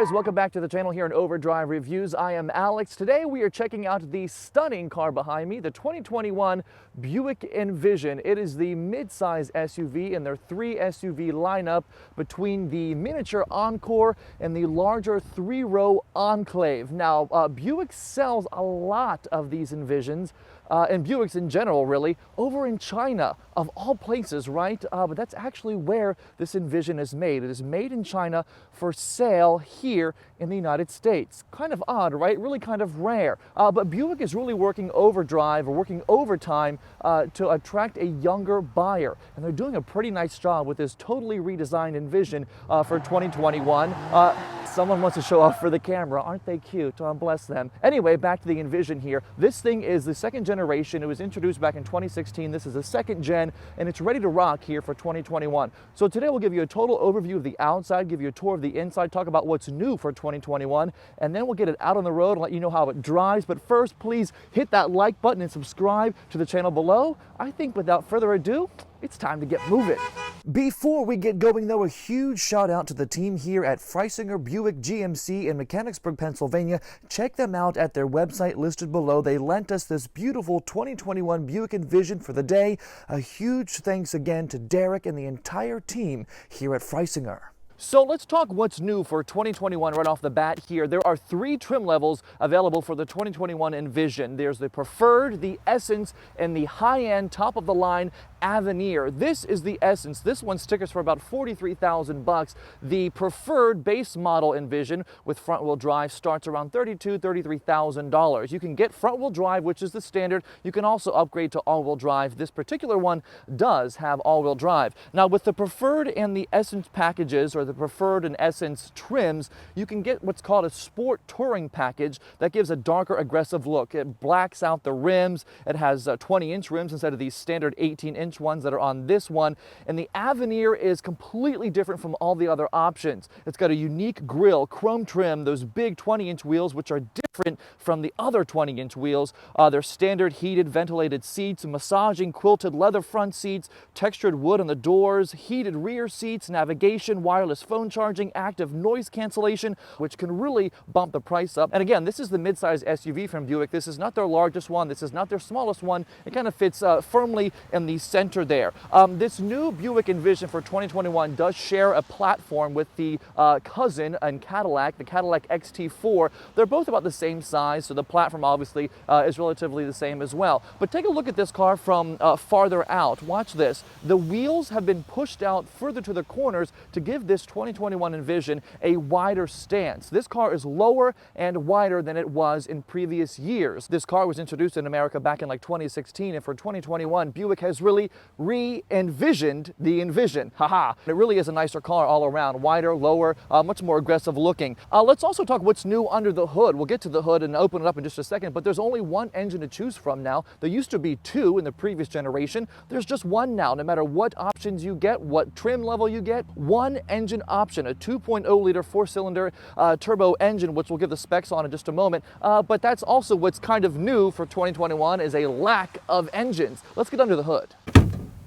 guys, welcome back to the channel here in Overdrive Reviews. I am Alex. Today we are checking out the stunning car behind me, the 2021 Buick Envision. It is the mid-size SUV in their 3 SUV lineup between the miniature Encore and the larger 3-row Enclave. Now, Buick sells a lot of these Envisions, and Buicks in general, really, over in China, of all places, right? But that's actually where this Envision is made. It is made in China for sale here in the United States. Kind of odd, right? Really kind of rare. But Buick is really working overdrive, or working overtime, to attract a younger buyer. And they're doing a pretty nice job with this totally redesigned Envision for 2021. Someone wants to show off for the camera. Aren't they cute? Bless them. Anyway, back to the Envision here. This thing is the second generation. It was introduced back in 2016. This is the second gen, and it's ready to rock here for 2021. So today we'll give you a total overview of the outside, give you a tour of the inside, talk about what's new for 2021, and then we'll get it out on the road and let you know how it drives. But first, please hit that like button and subscribe to the channel below. I think without further ado, it's time to get moving. Before we get going though, a huge shout out to the team here at Freisinger Buick GMC in Mechanicsburg, Pennsylvania. Check them out at their website listed below. They lent us this beautiful 2021 Buick Envision for the day. A huge thanks again to Derek and the entire team here at Freisinger. So let's talk what's new for 2021 right off the bat here. There are 3 trim levels available for the 2021 Envision. There's the Preferred, the Essence, and the high-end, top-of-the-line Avenir. This is the Essence. This one stickers for about $43,000. The Preferred base model Envision with front-wheel drive starts around $32,000, $33,000. You can get front-wheel drive, which is the standard. You can also upgrade to all-wheel drive. This particular one does have all-wheel drive. Now, with the Preferred and the Essence packages, or the Preferred and Essence trims, you can get what's called a Sport Touring package that gives a darker, aggressive look. It blacks out the rims. It has 20-inch rims instead of these standard 18-inch ones that are on this one. And the Avenir is completely different from all the other options. It's got a unique grille, chrome trim, those big 20-inch wheels, which are different from the other 20-inch wheels. They're standard heated, ventilated seats, massaging, quilted leather front seats, textured wood on the doors, heated rear seats, navigation, wireless phone charging, active noise cancellation, which can really bump the price up. And again, this is the midsize SUV from Buick. This is not their largest one. This is not their smallest one. It kind of fits firmly in the center there. This new Buick Envision for 2021 does share a platform with the cousin and Cadillac, the Cadillac XT4. They're both about the same size, so the platform obviously is relatively the same as well. But take a look at this car from farther out. Watch this. The wheels have been pushed out further to the corners to give this 2021 Envision a wider stance. This car is lower and wider than it was in previous years. This car was introduced in America back in like 2016, and for 2021, Buick has really re-envisioned the Envision. Haha. It really is a nicer car all around. Wider, lower, much more aggressive looking. Let's also talk what's new under the hood. We'll get to the hood and open it up in just a second, but there's only one engine to choose from now. There used to be 2 in the previous generation. There's just one now. No matter what options you get, what trim level you get, one engine option, a 2.0-liter 4-cylinder turbo engine, which we'll give the specs on in just a moment. But that's also what's kind of new for 2021, is a lack of engines. Let's get under the hood.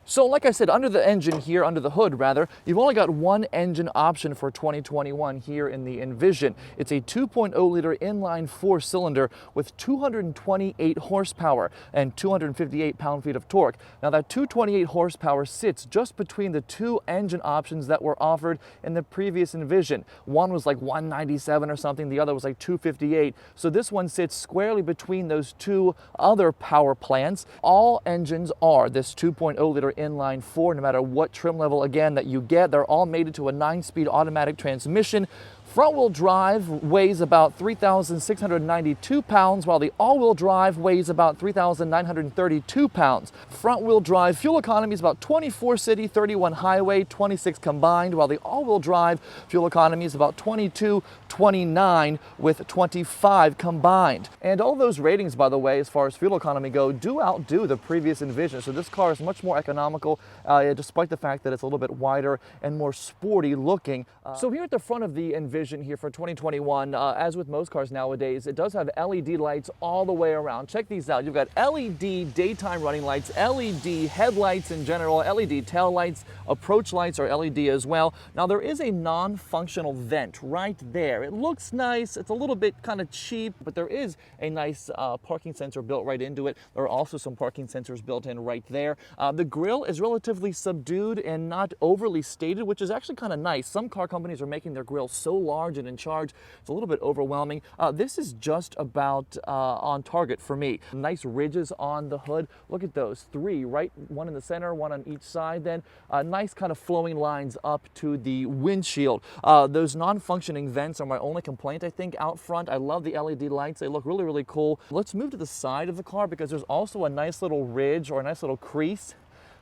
So like I said, under the engine here, under the hood rather, you've only got one engine option for 2021 here in the Envision. It's a 2.0-liter inline 4-cylinder with 228 horsepower and 258 pound-feet of torque. Now that 228 horsepower sits just between the 2 engine options that were offered in the previous Envision. One was like 197 or something, the other was like 258. So this one sits squarely between those 2 other power plants. All engines are this 2.0-liter inline 4, no matter what trim level again that you get. They're all mated to a 9-speed automatic transmission. Front-wheel drive weighs about 3,692 pounds, while the all-wheel drive weighs about 3,932 pounds. Front-wheel drive fuel economy is about 24 city, 31 highway, 26 combined, while the all-wheel drive fuel economy is about 22, 29 with 25 combined. And all those ratings, by the way, as far as fuel economy go, do outdo the previous Envision. So this car is much more economical, despite the fact that it's a little bit wider and more sporty looking. So here at the front of the Envision, Envision here for 2021. As with most cars nowadays, it does have LED lights all the way around. Check these out. You've got LED daytime running lights, LED headlights in general, LED tail lights, approach lights are LED as well. Now there is a non-functional vent right there. It looks nice. It's a little bit kind of cheap, but there is a nice parking sensor built right into it. There are also some parking sensors built in right there. The grille is relatively subdued and not overly stated, which is actually kind of nice. Some car companies are making their grille so large and in charge, it's a little bit overwhelming. This is just about on target for me. Nice ridges on the hood. Look at those, three, right? One in the center, one on each side then. Nice kind of flowing lines up to the windshield. Those non-functioning vents are my only complaint, I think, out front. I love the LED lights. They look really, really cool. Let's move to the side of the car because there's also a nice little ridge or a nice little crease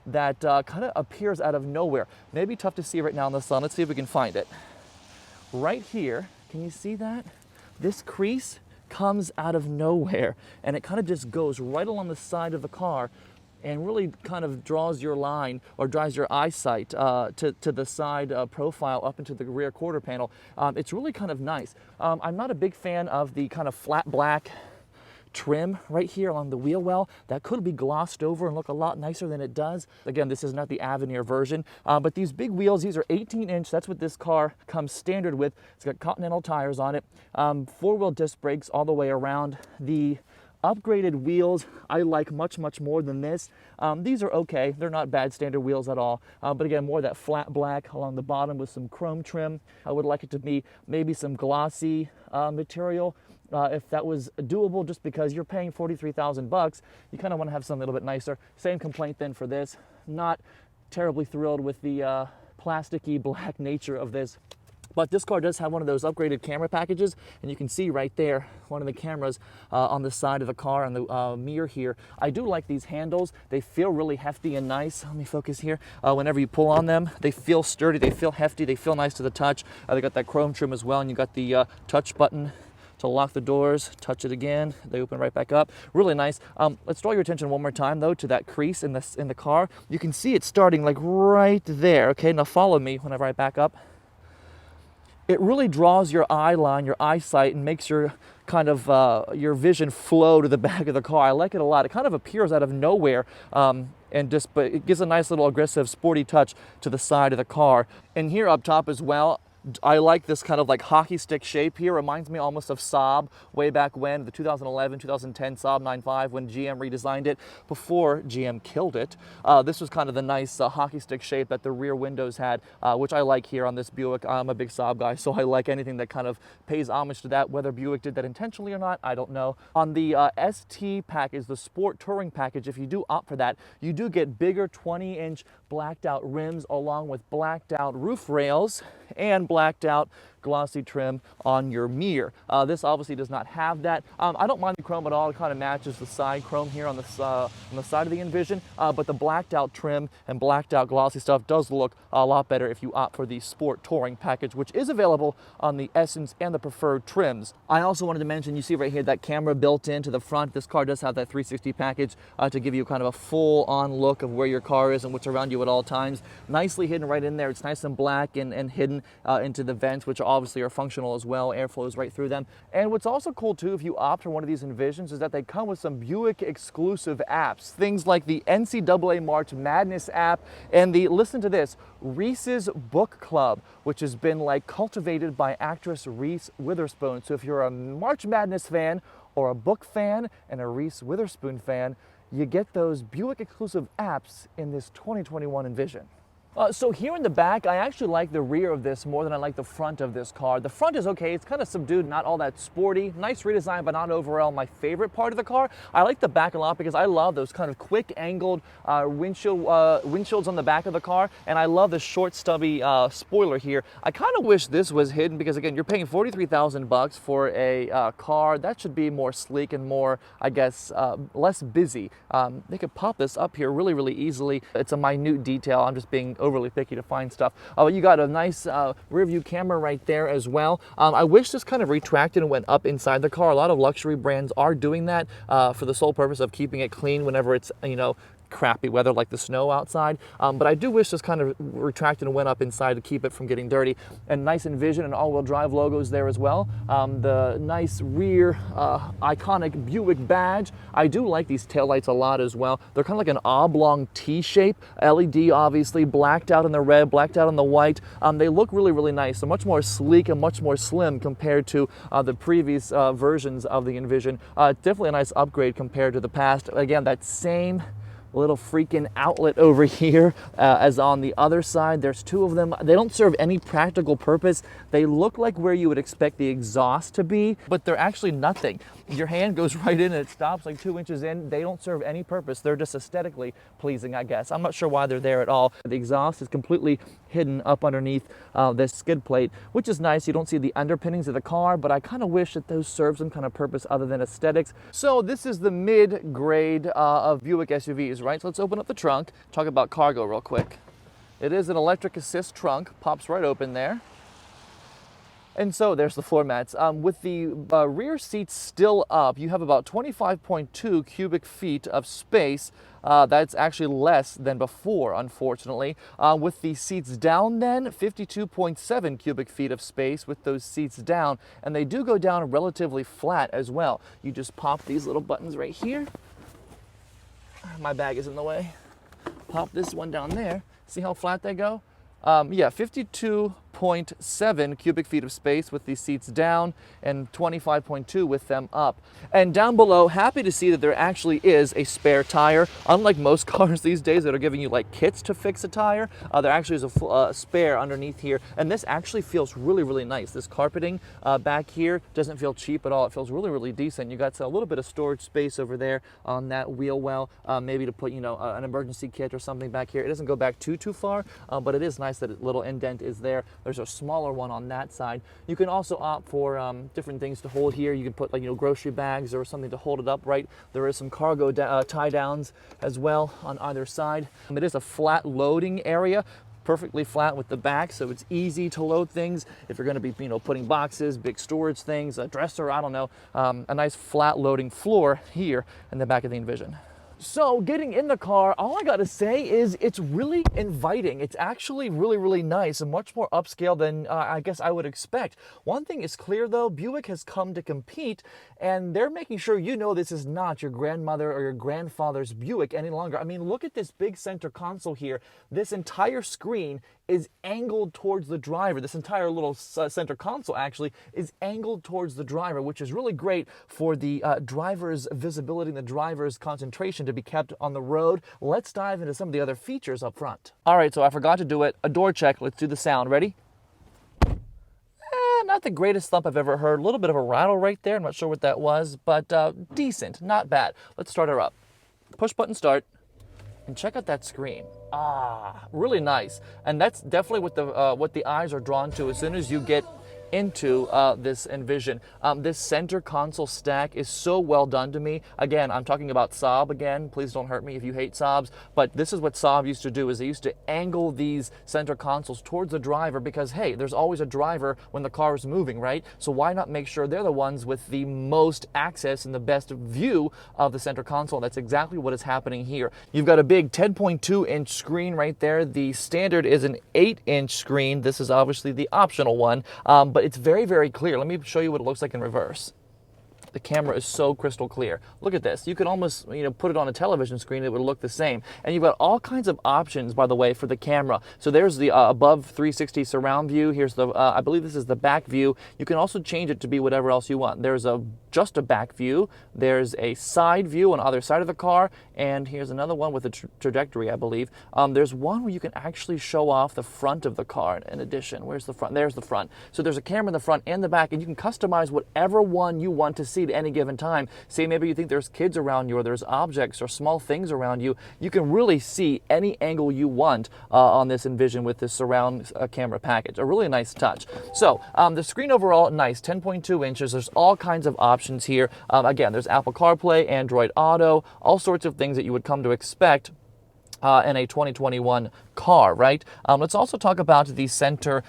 that kind of appears out of nowhere. Maybe tough to see right now in the sun. Let's see if we can find it. Right here, can you see that? This crease comes out of nowhere and it kind of just goes right along the side of the car and really kind of draws your line or drives your eyesight to the side profile up into the rear quarter panel. It's really kind of nice. I'm not a big fan of the kind of flat black trim right here along the wheel well. That could be glossed over and look a lot nicer than it does. Again, this is not the Avenir version, but these big wheels, these are 18-inch. That's what this car comes standard with. It's got Continental tires on it, four-wheel disc brakes all the way around. The upgraded wheels I like much, much more than this. These are okay. They're not bad standard wheels at all. But again, more that flat black along the bottom with some chrome trim. I would like it to be maybe some glossy material. If that was doable, just because you're paying 43,000 bucks, you kind of want to have something a little bit nicer. Same complaint then for this. Not terribly thrilled with the plasticky black nature of this. But this car does have one of those upgraded camera packages, and you can see right there one of the cameras on the side of the car on the mirror here. I do like these handles. They feel really hefty and nice. Let me focus here. Whenever you pull on them, they feel sturdy, they feel hefty, they feel nice to the touch. They got that chrome trim as well, and you got the touch button to lock the doors. Touch it again, they open right back up. Really nice. Let's draw your attention one more time though to that crease in the car. You can see it starting like right there. Okay, now follow me whenever I back up. It really draws your eye line, your eyesight, and makes your kind of your vision flow to the back of the car. I like it a lot. It kind of appears out of nowhere, but it gives a nice little aggressive, sporty touch to the side of the car. And here up top as well, I like this kind of like hockey stick shape here. Reminds me almost of Saab way back when, the 2011, 2010 Saab 9.5 when GM redesigned it before GM killed it. This was kind of the nice hockey stick shape that the rear windows had, which I like here on this Buick. I'm a big Saab guy, so I like anything that kind of pays homage to that. Whether Buick did that intentionally or not, I don't know. On the ST package, the Sport Touring package, if you do opt for that, you do get bigger 20-inch blacked out rims along with blacked out roof rails and blacked out glossy trim on your mirror. This obviously does not have that. I don't mind the chrome at all. It kind of matches the side chrome here on the side of the Envision, but the blacked out trim and blacked out glossy stuff does look a lot better if you opt for the Sport Touring package, which is available on the Essence and the Preferred trims. I also wanted to mention, you see right here that camera built into the front. This car does have that 360 package to give you kind of a full-on look of where your car is and what's around you at all times. Nicely hidden right in there. It's nice and black and hidden into the vents, which obviously are functional as well. Air flows right through them. And what's also cool too, if you opt for one of these Envisions, is that they come with some Buick exclusive apps. Things like the NCAA March Madness app and the, listen to this, Reese's Book Club, which has been like cultivated by actress Reese Witherspoon. So if you're a March Madness fan or a book fan and a Reese Witherspoon fan, you get those Buick exclusive apps in this 2021 Envision. So here in the back, I actually like the rear of this more than I like the front of this car. The front is okay, it's kind of subdued, not all that sporty. Nice redesign, but not overall my favorite part of the car. I like the back a lot because I love those kind of quick angled windshields on the back of the car, and I love the short stubby spoiler here. I kind of wish this was hidden because again, you're paying 43,000 bucks for a car that should be more sleek and more, I guess, less busy. They could pop this up here really, really easily. It's a minute detail. I'm just being overly picky to find stuff. You got a nice rear view camera right there as well. I wish this kind of retracted and went up inside the car. A lot of luxury brands are doing that for the sole purpose of keeping it clean whenever it's, you know, crappy weather like the snow outside. But I do wish this kind of retracted and went up inside to keep it from getting dirty. And nice Envision and all-wheel drive logos there as well. The nice rear iconic Buick badge. I do like these taillights a lot as well. They're kind of like an oblong T-shape. LED obviously, blacked out in the red, blacked out in the white. They look really, really nice. They're much more sleek and much more slim compared to the previous versions of the Envision. Definitely a nice upgrade compared to the past. Again, that same little freaking outlet over here as on the other side. There's two of them. They don't serve any practical purpose. They look like where you would expect the exhaust to be, but they're actually nothing. Your hand goes right in and it stops like 2 inches in. They don't serve any purpose. They're just aesthetically pleasing, I guess. I'm not sure why they're there at all. The exhaust is completely hidden up underneath this skid plate, which is nice. You don't see the underpinnings of the car, but I kind of wish that those served some kind of purpose other than aesthetics. So this is the mid-grade of Buick SUVs, right? So let's open up the trunk, talk about cargo real quick. It is an electric assist trunk, pops right open there. And so there's the floor mats. With the rear seats still up, you have about 25.2 cubic feet of space. That's actually less than before, unfortunately. With the seats down then, 52.7 cubic feet of space with those seats down. And they do go down relatively flat as well. You just pop these little buttons right here. My bag is in the way. Pop this one down there. See how flat they go? Yeah, 52.7 cubic feet of space with these seats down and 25.2 with them up. And down below, happy to see that there actually is a spare tire. Unlike most cars these days that are giving you like kits to fix a tire, there actually is a spare underneath here. And this actually feels really, really nice. This carpeting back here doesn't feel cheap at all. It feels really, really decent. You got a little bit of storage space over there on that wheel well, maybe to put, you know, an emergency kit or something back here. It doesn't go back too far, but it is nice that a little indent is there. There's a smaller one on that side. You can also opt for different things to hold here. You can put, like, you know, grocery bags or something to hold it upright. There is some cargo tie downs as well on either side. It is a flat loading area, perfectly flat with the back, so it's easy to load things if you're going to be, you know, putting boxes, big storage things, a dresser, I don't know. A nice flat loading floor here in the back of the Envision. So getting in the car, all I gotta say is it's really inviting. It's actually really, really nice and much more upscale than I guess I would expect. One thing is clear though, Buick has come to compete and they're making sure you know this is not your grandmother or your grandfather's Buick any longer. I mean, look at this big center console here. This entire screen is angled towards the driver. This entire little center console actually is angled towards the driver, which is really great for the driver's visibility and the driver's concentration to be kept on the road. Let's dive into some of the other features up front. All right, so I forgot to do it. A door check. Let's do the sound. Ready? Not the greatest thump I've ever heard. A little bit of a rattle right there. I'm not sure what that was, but decent, not bad. Let's start her up. Push button start. And check out that screen. Really nice. And that's definitely what the eyes are drawn to as soon as you get into this Envision. This center console stack is so well done to me. Again, I'm talking about Saab again. Please don't hurt me if you hate Saabs, but this is what Saab used to do, is they used to angle these center consoles towards the driver because, hey, there's always a driver when the car is moving, right? So why not make sure they're the ones with the most access and the best view of the center console? That's exactly what is happening here. You've got a big 10.2-inch screen right there. The standard is an 8-inch screen. This is obviously the optional one, but it's very, very clear. Let me show you what it looks like in reverse. The camera is so crystal clear. Look at this. You could almost, you know, put it on a television screen, it would look the same. And you've got all kinds of options, by the way, for the camera. So there's the above 360 surround view. Here's the, I believe this is the back view. You can also change it to be whatever else you want. There's just a back view. There's a side view on either side of the car. And here's another one with a trajectory, I believe. There's one where you can actually show off the front of the car in addition. Where's the front? There's the front. So there's a camera in the front and the back, and you can customize whatever one you want to see at any given time. Say maybe you think there's kids around you or there's objects or small things around you. You can really see any angle you want on this Envision with this surround camera package. A really nice touch. So the screen overall, nice, 10.2 inches. There's all kinds of options here. Again, there's Apple CarPlay, Android Auto, all sorts of things that you would come to expect in a 2021 car, right? Let's also talk about the center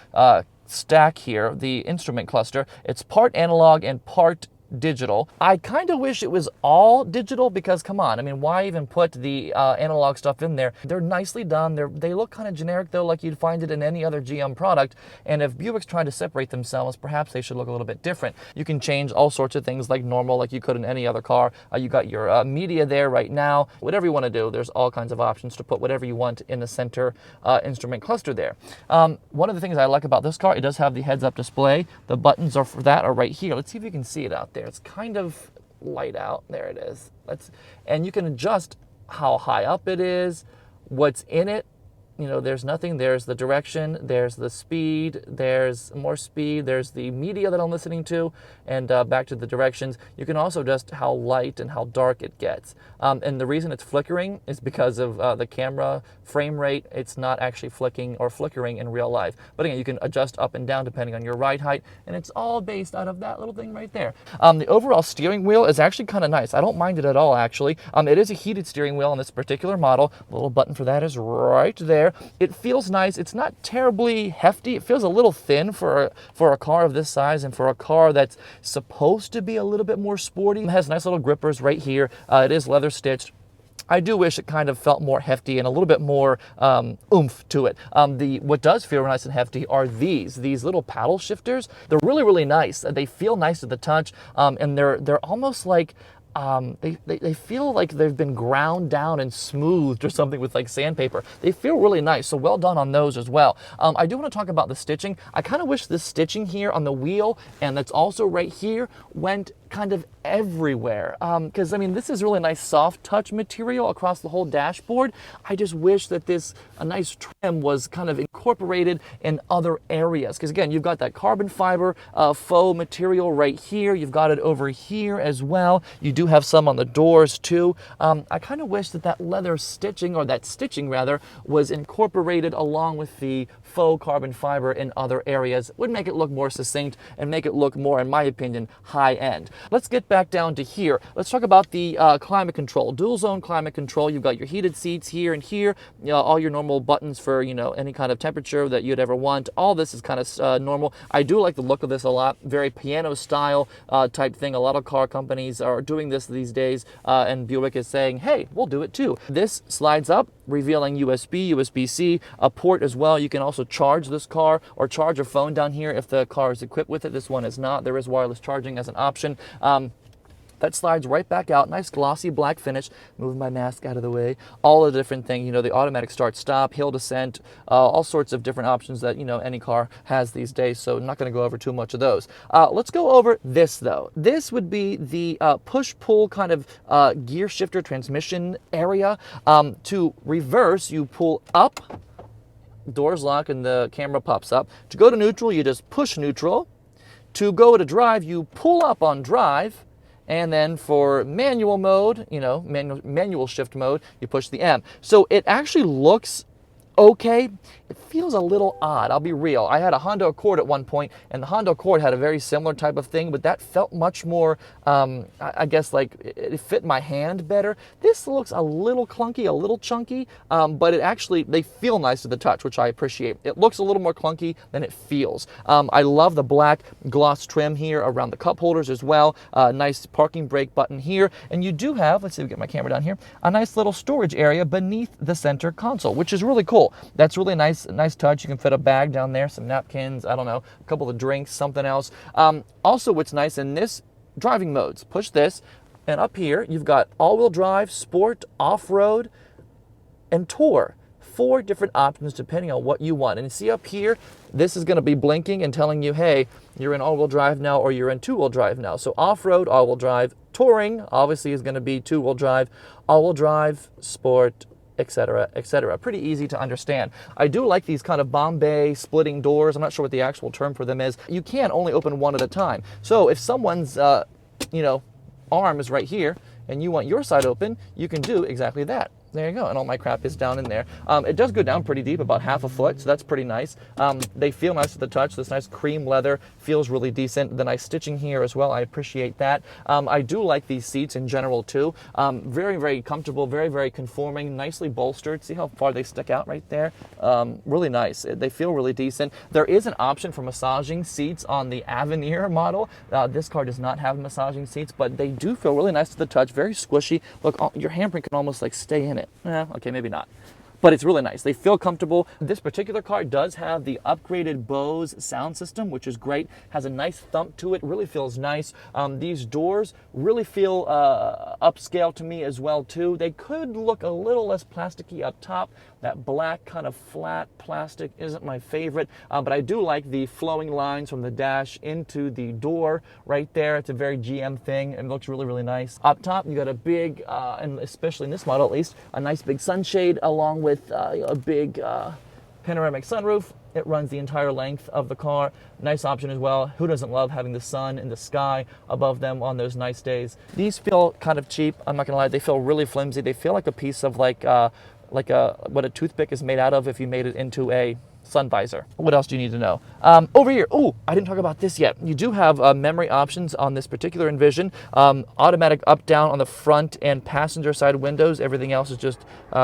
stack here, the instrument cluster. It's part analog and part digital. I kind of wish it was all digital because, come on, I mean, why even put the analog stuff in there? They're nicely done. They look kind of generic, though, like you'd find it in any other GM product. And if Buick's trying to separate themselves, perhaps they should look a little bit different. You can change all sorts of things like normal, like you could in any other car. You got your media there right now. Whatever you want to do, there's all kinds of options to put whatever you want in the center instrument cluster there. One of the things I like about this car, it does have the heads-up display. The buttons are for that are right here. Let's see if you can see it out there. It's kind of light out. There it is. And you can adjust how high up it is, what's in it. You know, there's nothing. There's the direction, there's the speed, there's more speed, there's the media that I'm listening to, and back to the directions. You can also adjust how light and how dark it gets. And the reason it's flickering is because of the camera frame rate. It's not actually flicking or flickering in real life. But again, you can adjust up and down depending on your ride height, and it's all based out of that little thing right there. The overall steering wheel is actually kind of nice. I don't mind it at all, actually. It is a heated steering wheel on this particular model. The little button for that is right there. It feels nice. It's not terribly hefty. It feels a little thin for a car of this size and for a car that's supposed to be a little bit more sporty. It has nice little grippers right here. It is leather stitched. I do wish it kind of felt more hefty and a little bit more oomph to it. What does feel nice and hefty are these little paddle shifters. They're really, really nice. They feel nice to the touch, and they're almost like they feel like they've been ground down and smoothed or something with like sandpaper. They feel really nice, so well done on those as well. I do want to talk about the stitching. I kind of wish this stitching here on the wheel, and that's also right here, went kind of everywhere, because I mean, this is really nice soft touch material across the whole dashboard. I just wish that a nice trim was kind of incorporated in other areas, because again, you've got that carbon fiber faux material right here. You've got it over here as well. You do have some on the doors too. I kind of wish that leather stitching, or that stitching rather, was incorporated along with the faux carbon fiber in other areas. It would make it look more succinct and make it look more, in my opinion, high end. Let's get back down to here. Let's talk about the climate control. Dual zone climate control. You've got your heated seats here and here. You know, all your normal buttons for, you know, any kind of temperature that you'd ever want. All this is kind of normal. I do like the look of this a lot. Very piano style type thing. A lot of car companies are doing this these days, and Buick is saying, hey, we'll do it too. This slides up, revealing USB, USB-C, a port as well. You can also charge this car or charge your phone down here if the car is equipped with it. This one is not. There is wireless charging as an option. That slides right back out. Nice glossy black finish. Moving my mask out of the way. All the different things, you know, the automatic start stop, hill descent, all sorts of different options that, you know, any car has these days. So I'm not going to go over too much of those. Let's go over this though. This would be the push-pull kind of gear shifter transmission area. To reverse, you pull up, doors lock, and the camera pops up. To go to neutral, you just push neutral. To go to drive, you pull up on drive. And then for manual mode, you know, manual shift mode, you push the M. So it actually looks okay. It feels a little odd, I'll be real. I had a Honda Accord at one point, and the Honda Accord had a very similar type of thing, but that felt much more, I guess, like it fit my hand better. This looks a little clunky, a little chunky, but they feel nice to the touch, which I appreciate. It looks a little more clunky than it feels. I love the black gloss trim here around the cup holders as well. Nice parking brake button here, and you do have, let's see, we get my camera down here, a nice little storage area beneath the center console, which is really cool. That's really nice touch. You can fit a bag down there, some napkins, I don't know, a couple of drinks, something else. Also, what's nice in this driving modes, push this, and up here you've got all-wheel drive, sport, off-road, and tour. 4 different options depending on what you want. And you see up here, this is going to be blinking and telling you, hey, you're in all-wheel drive now, or you're in two-wheel drive now. So off-road, all-wheel drive, touring obviously is going to be two-wheel drive, all-wheel drive, sport, etc., etc. Pretty easy to understand. I do like these kind of Bombay splitting doors. I'm not sure what the actual term for them is. You can only open one at a time. So if someone's, you know, arm is right here and you want your side open, you can do exactly that. There you go, and all my crap is down in there. It does go down pretty deep, about half a foot, so that's pretty nice. They feel nice at the touch. This nice cream leather feels really decent. The nice stitching here as well, I appreciate that. I do like these seats in general too. Very, very comfortable, very, very conforming, nicely bolstered. See how far they stick out right there? Really nice. They feel really decent. There is an option for massaging seats on the Avenir model. This car does not have massaging seats, but they do feel really nice to the touch, very squishy. Look, your handprint can almost like stay in it. Okay, maybe not. But it's really nice. They feel comfortable. This particular car does have the upgraded Bose sound system, which is great. Has a nice thump to it. Really feels nice. These doors really feel upscale to me as well too. They could look a little less plasticky up top. That black kind of flat plastic isn't my favorite, but I do like the flowing lines from the dash into the door right there. It's a very GM thing and looks really, really nice. Up top, you got a big, and especially in this model at least, a nice big sunshade along with a big panoramic sunroof. It runs the entire length of the car. Nice option as well. Who doesn't love having the sun and the sky above them on those nice days? These feel kind of cheap. I'm not gonna lie. They feel really flimsy. They feel like a piece of what a toothpick is made out of if you made it into a sun visor. What else do you need to know? Over here, I didn't talk about this yet. You do have memory options on this particular Envision. Automatic up, down on the front and passenger side windows. Everything else is just,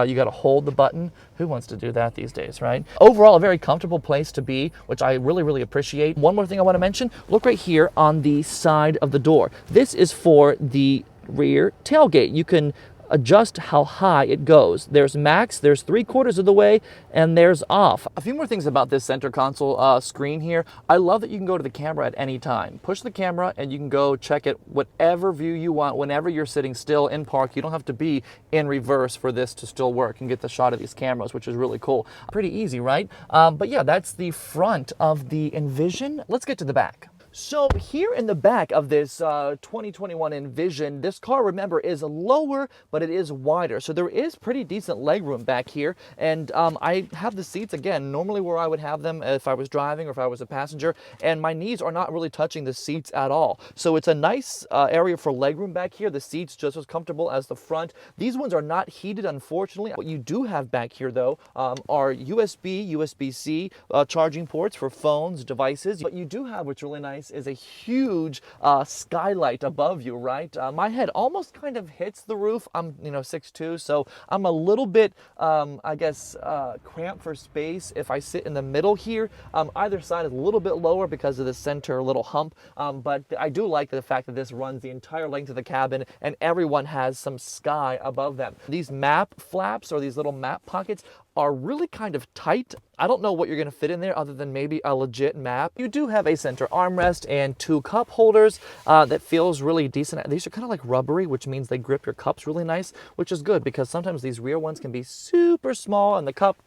you gotta hold the button. Who wants to do that these days, right? Overall, a very comfortable place to be, which I really, really appreciate. One more thing I wanna mention, look right here on the side of the door. This is for the rear tailgate. You can adjust how high it goes. There's max, there's 3/4 of the way, and there's off. A few more things about this center console screen here. I love that you can go to the camera at any time. Push the camera and you can go check it whatever view you want whenever you're sitting still in park. You don't have to be in reverse for this to still work and get the shot of these cameras, which is really cool. Pretty easy, right? But yeah, that's the front of the Envision. Let's get to the back. So here in the back of this 2021 Envision, this car, remember, is lower, but it is wider. So there is pretty decent legroom back here. And I have the seats, again, normally where I would have them if I was driving or if I was a passenger. And my knees are not really touching the seats at all. So it's a nice area for legroom back here. The seats just as comfortable as the front. These ones are not heated, unfortunately. What you do have back here, though, are USB, USB-C charging ports for phones, devices. What you do have, which is really nice, is a huge skylight above you, right? My head almost kind of hits the roof. I'm 6'2", so I'm a little bit I guess cramped for space if I sit in the middle here. Either side is a little bit lower because of the center little hump, but I do like the fact that this runs the entire length of the cabin and everyone has some sky above them. These map flaps or these little map pockets are really kind of tight. I don't know what you're gonna fit in there other than maybe a legit map. You do have a center armrest and 2 cup holders that feels really decent. These are kind of like rubbery, which means they grip your cups really nice, which is good because sometimes these rear ones can be super small and the cup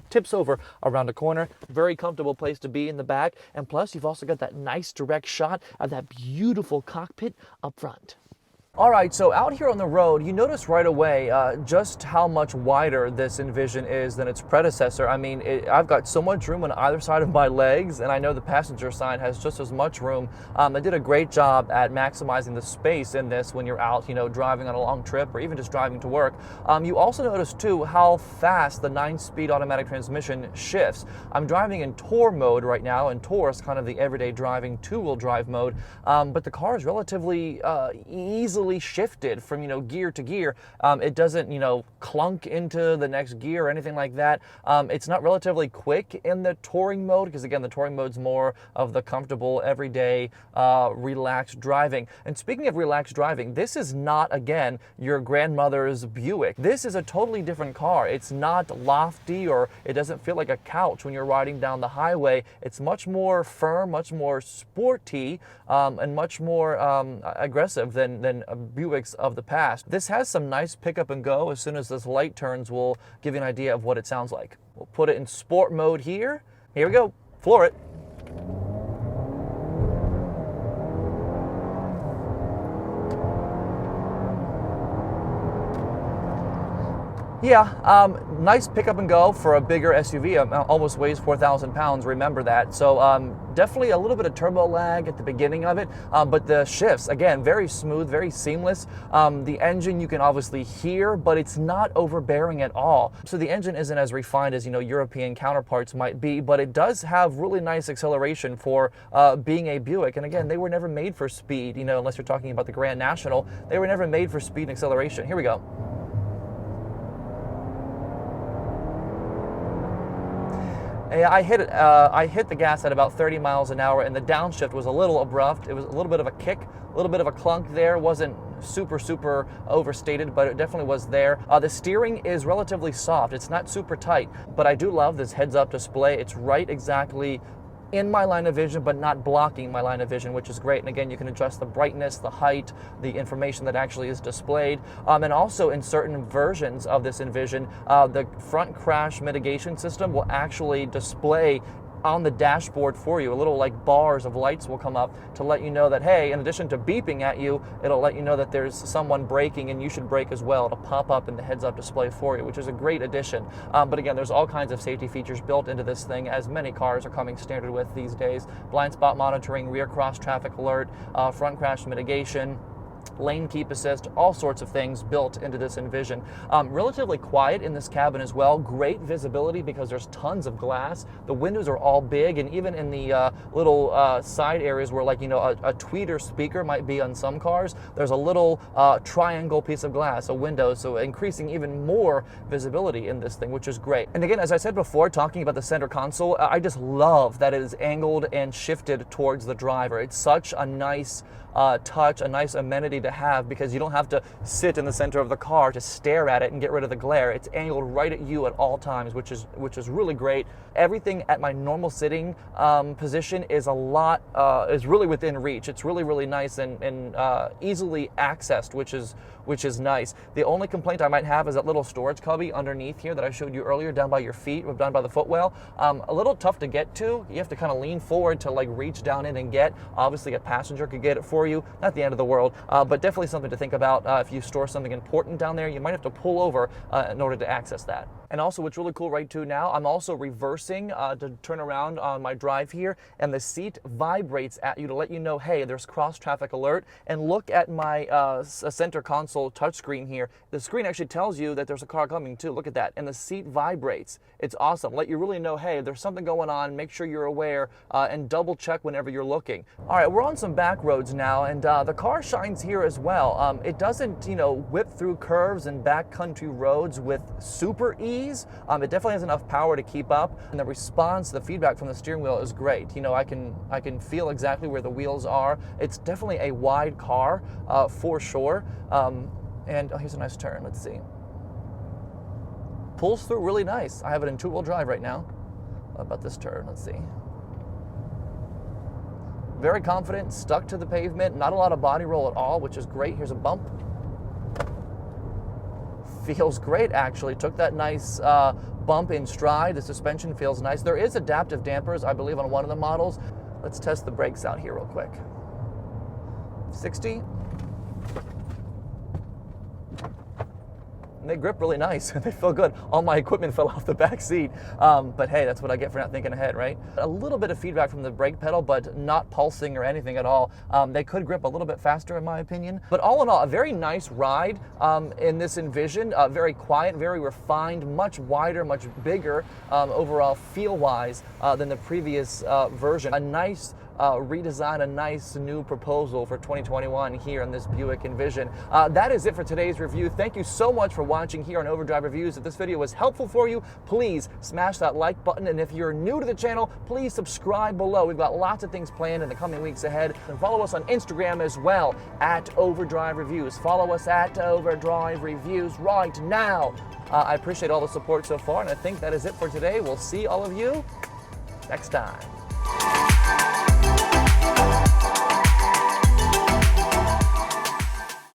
tips over around a corner. Very comfortable place to be in the back. And plus you've also got that nice direct shot of that beautiful cockpit up front. All right, so out here on the road, you notice right away just how much wider this Envision is than its predecessor. I mean, I've got so much room on either side of my legs, and I know the passenger side has just as much room. They did a great job at maximizing the space in this when you're out, driving on a long trip or even just driving to work. You also notice, too, how fast the 9-speed automatic transmission shifts. I'm driving in Tour mode right now, and Tour is kind of the everyday driving 2-wheel drive mode, but the car is relatively easily shifted from gear to gear. It doesn't clunk into the next gear or anything like that. It's not relatively quick in the touring mode because again the touring mode's more of the comfortable everyday relaxed driving. And speaking of relaxed driving, this is not again your grandmother's Buick. This is a totally different car. It's not lofty or it doesn't feel like a couch when you're riding down the highway. It's much more firm, much more sporty, and much more aggressive than Buicks of the past. This has some nice pickup and go. As soon as this light turns, we'll give you an idea of what it sounds like. We'll put it in sport mode here. Here we go. Floor it. Yeah, nice pickup and go for a bigger SUV. Almost weighs 4,000 pounds, remember that. So definitely a little bit of turbo lag at the beginning of it, but the shifts, again, very smooth, very seamless. The engine you can obviously hear, but it's not overbearing at all. So the engine isn't as refined as, European counterparts might be, but it does have really nice acceleration for being a Buick. And again, they were never made for speed, unless you're talking about the Grand National. They were never made for speed and acceleration. Here we go. I hit the gas at about 30 miles an hour, and the downshift was a little abrupt. It was a little bit of a kick, a little bit of a clunk there. Wasn't super overstated, but it definitely was there. The steering is relatively soft. It's not super tight, but I do love this heads-up display. It's right exactly in my line of vision, but not blocking my line of vision, which is great. And again, you can adjust the brightness, the height, the information that actually is displayed. And also in certain versions of this Envision, the front crash mitigation system will actually display on the dashboard for you. A little like bars of lights will come up to let you know that, hey, in addition to beeping at you, it'll let you know that there's someone braking and you should brake as well. It'll pop up in the heads-up display for you, which is a great addition. But again, there's all kinds of safety features built into this thing, as many cars are coming standard with these days. Blind spot monitoring, rear cross traffic alert, front crash mitigation, lane keep assist, all sorts of things built into this Envision. Relatively quiet in this cabin as well. Great visibility because there's tons of glass. The windows are all big, and even in the little side areas where, like, a tweeter speaker might be on some cars, there's a little triangle piece of glass, a window, so increasing even more visibility in this thing, which is great. And again, as I said before, talking about the center console, I just love that it is angled and shifted towards the driver. It's such a nice touch, a nice amenity to have, because you don't have to sit in the center of the car to stare at it and get rid of the glare. It's angled right at you at all times, which is really great. Everything at my normal sitting position is is really within reach. It's really nice and easily accessed, which is nice. The only complaint I might have is that little storage cubby underneath here that I showed you earlier, down by your feet, or down by the footwell. A little tough to get to. You have to kind of lean forward to like reach down in and get. Obviously a passenger could get it for you. Not the end of the world, but definitely something to think about. If you store something important down there, you might have to pull over in order to access that. And also, what's really cool right too now, I'm also reversing to turn around on my drive here, and the seat vibrates at you to let you know, hey, there's cross traffic alert. And look at my center console touchscreen here. The screen actually tells you that there's a car coming too. Look at that. And the seat vibrates. It's awesome. Let you really know, hey, there's something going on. Make sure you're aware and double check whenever you're looking. All right, we're on some back roads now, and the car shines here as well. It doesn't, whip through curves and backcountry roads with super ease. It definitely has enough power to keep up, and the response, the feedback from the steering wheel is great. I can feel exactly where the wheels are. It's definitely a wide car for sure. And here's a nice turn. Let's see. Pulls through really nice. I have it in two-wheel drive right now. What about this turn? Let's see. Very confident, stuck to the pavement, not a lot of body roll at all, which is great. Here's a bump. Feels great, actually. Took that nice bump in stride. The suspension feels nice. There is adaptive dampers, I believe, on one of the models. Let's test the brakes out here real quick. 60. And they grip really nice. They feel good. All my equipment fell off the back seat. But hey, that's what I get for not thinking ahead, right? A little bit of feedback from the brake pedal, but not pulsing or anything at all. They could grip a little bit faster, in my opinion. But all in all, a very nice ride in this Envision. Very quiet, very refined, much wider, much bigger overall feel-wise than the previous version. A nice redesign, a nice new proposal for 2021 here in this Buick Envision. That is it for today's review. Thank you so much for watching here on Overdrive Reviews. If this video was helpful for you, please smash that like button. And if you're new to the channel, please subscribe below. We've got lots of things planned in the coming weeks ahead. And follow us on Instagram as well, at Overdrive Reviews. Follow us at Overdrive Reviews right now. I appreciate all the support so far, and I think that is it for today. We'll see all of you next time.